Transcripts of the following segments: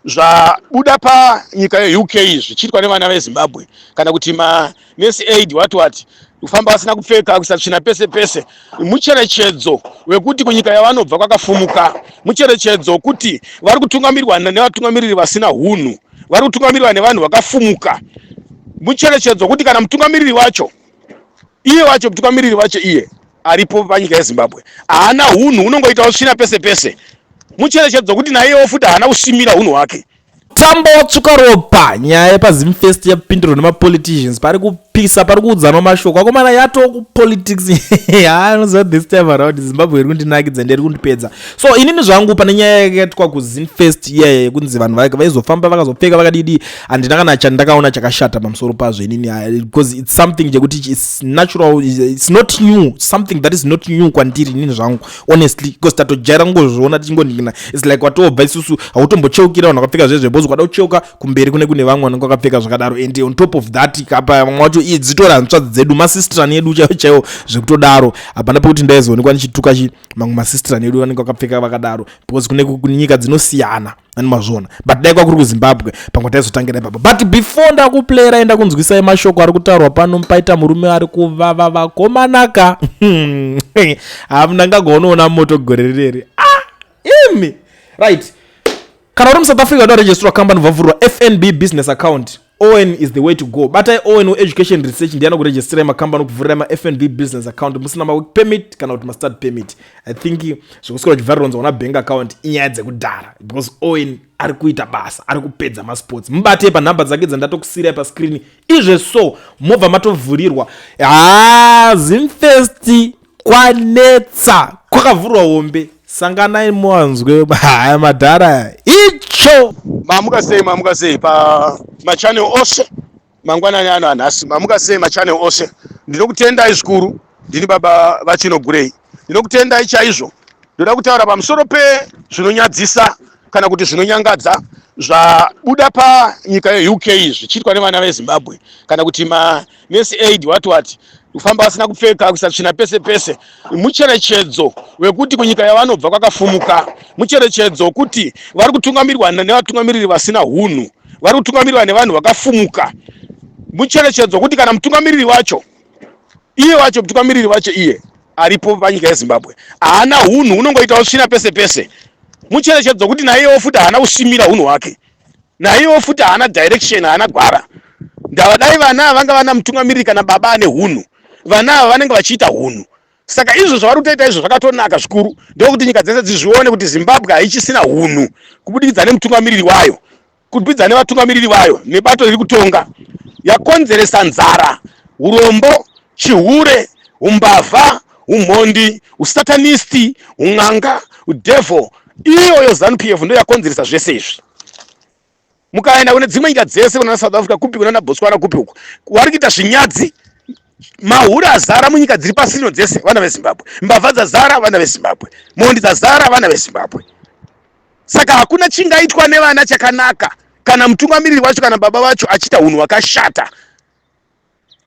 zvabuda panyika yeUK zvichiitwa nevana veZimbabwe kana kuti manesi aid wati kufamba vasina kupfeka, kusatsvina pese pese, mucherechedzo wekuti kunyika yavanobva kwakafumuka, mucherechedzo kuti vari kutungamirirwa nevatungamiriri vasina hunhu, vari kutungamirirwa nevanhu vakafumuka, mucherechedzo kuti kana mutungamiriri wacho iye aripo panyika yeZimbabwe haana hunhu, unongoita usvina pese pese, mucherechedzo kuti naiyewo futi haana kusimira hunhu hwake. Tambo watsuka ropa nyaya yepaZimfest yapindurwa nemapoliticians pari kupisa, pari kuudzanwa mashoko akomana yatokupolitics anoziva this time around Zimbabwe iri kundinakidza ndiri kundipedza. So inini zvangu pane nyaya yakaitwa kuZimfest iyaye kunzi vanhu vaizofamba vakazopfeka vakadidi, handina kana chandakaona chakashata pamusoro pazvo inini, because it's something chekuti it's natural, it's not new, something that is not new kwandiri inini zvangu honestly, because tatojaira ngozviona tichingondikina, it's like watobva isusu hautombocheukira vanhu vakapfeka zvezvebozo kwada kucheuka kumberi kune vanhu vanenge vakapfeka zvakadaro, and on top of that kapa mwacho dzitora ntsvadzi dzedu masistrani edu chaiwo zvekutodaro hapana pekuti ndaizoonekwa ndichituka mamwe masistrani edu vanenge vakapfeka vakadaro, because kune kunyika dzinosiyana animazvona, but dai kwakuri kuZimbabwe pamwe taizotangira ipapo. But before ndakuplayera enda kunzwisai mashoko ari kutaurwa pano, paita murume ari kuvava vakomanaka hamuna ngagoonoona moto gore riri imi right. Kana uri muSouth Africa waregistrwa company vavhurwa FNB business account, ON is the way to go. But ON education research ndiana kuregister makambani kuvhurira FNB business account musina work permit kana kuti start permit. I think zvokuswera chivharonza una bank account inyaya dzekudhara, because ON ari kuita basa, ari kupedza masports. Mubate pa number dzake dzandatokusira pa screen izve so mobva matovhurirwa. Zimfest kwanetsa kwakavhurwa hombe, sanganai muwanzwe haya madhara icho mamuka sei pa machannel ose mangwanani ano anhasi, mamuka sei machannel ose. Ndinokutendai zvikuru, ndini baba vachino Gurei, ndinokutendai chaizvo. Ndoda kutaura pamusoro pezvinonyadzisa kana kuti zvinonyangadza zvabuda panyika yeUK zvichiitwa nevana veZimbabwe kana kuti manesi aid wati kufamba vasina kupfeka, kusatsvina pese pese, mucherechedzo wekuti kunyika yavanobva kwakafumuka, mucherechedzo kuti vari kutungamirirwa nevatungamiriri vasina hunhu, vari kutungamirirwa nevanhu vakafumuka, mucherechedzo kuti kana mutungamiriri wacho iye aripo panyika yeZimbabwe haana hunhu, unongoita usvina pese pese, mucherechedzo kuti naiyewo futi haana kusimira hunhu hwake, naiyewo futi haana direction, haana gwara. Ndavadai vana vanga vana mutungamiriri kana baba ane hunhu, vana ava vanenge vachiita hunhu. Saka izvo zvavari kutoita izvo zvakatonaka zvikuru, ndokuti nyika dzese dzizvione kuti Zimbabwe haichisina hunhu kubudikidza nemutungamiriri wayo, kubudikidza nevatungamiriri vayo nebato riri kutonga, yakonzeresa nzara, urombo, chihure, umbavha, umhondi, usatanisti, un'anga, udevil. Iyoyo ZANU-PF ndo yakonzeresa zvese izvi. Mukaenda kune dzimwe nyika dzese kuna South Africa kupi kuna Botswana kupi uko, vari kuita zvinyadzi, mahura azara munyika dziri pasi rino dzese vana veZimbabwe, mbavha dzazara vana veZimbabwe, mhondi dzazara vana veZimbabwe. Saka hakuna chingaitwa nevana chakanaka kana mutungamiriri wacho kana baba vacho achiita hunhu hwakashata,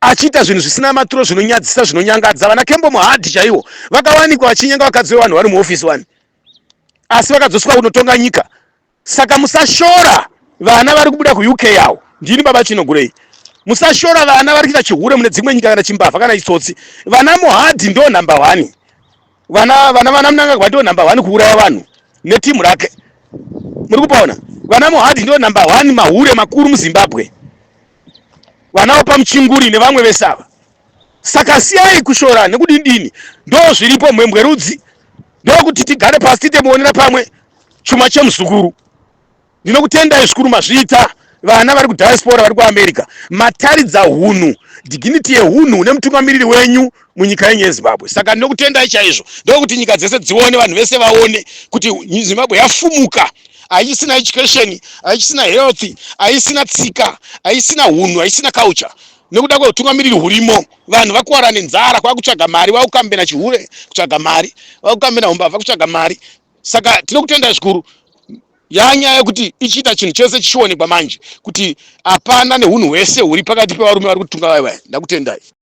achiita zvinhu zvisina maturo, zvinonyadzisa, zvinonyangadza. Vana Kembo Mohadi chaivo vakawanikwa vachinyenga vakadzi vevanhu vari muofisi wani, asi vakadzoswa kunotonga nyika. Saka musashora vana vari kubuda kuUK yavo, ndini baba Chino Gurei, musashora vana vari kuita chihure mune dzimwe nyika kana chimbavha kana chitsotsi. Vana Mohadi ndo number 1, vana Mnangagwa ndo number 1 kuuraya vanhu netimu rake, muri kupaona. Vana Mohadi ndo number 1 mahure makuru muZimbabwe, vana Pamuchinguri nevamwe vese ava. Saka siyai kushora nekudini, ndo zviripo mwembwe rudzi, ndo kuti tigare pasi titemuonera pamwe chuma chemuzukuru. Ndinokutendai zvikuru mazviita vana vari kudiaspora vari kuAmerica, mataridza hunhu, dignity yehunhu nemutungamiriri wenyu munyika yenyu yeZimbabwe. Saka ndinokutendai chaizvo, ndokuti nyika dzese dzione, vanhu vese vaone kuti Zimbabwe yafumuka, haisina education, haisina health, haisina tsika, haisina hunhu, haisina culture. Nekuda kweutungamiriri hurimo, vanhu vakuwara nenzara, kwakutsvaga mari, vakukambena chihure kutsvaga mari, vakukambena umbavha kutsvaga mari. Saka tinokutendai zvikuru. Yanyaya yekuti ichiita chinhu chose chichionekwa manje kuti hapana nehunhu hwese huri pakati pevarume vari kutunga vaya. Ndakutendai.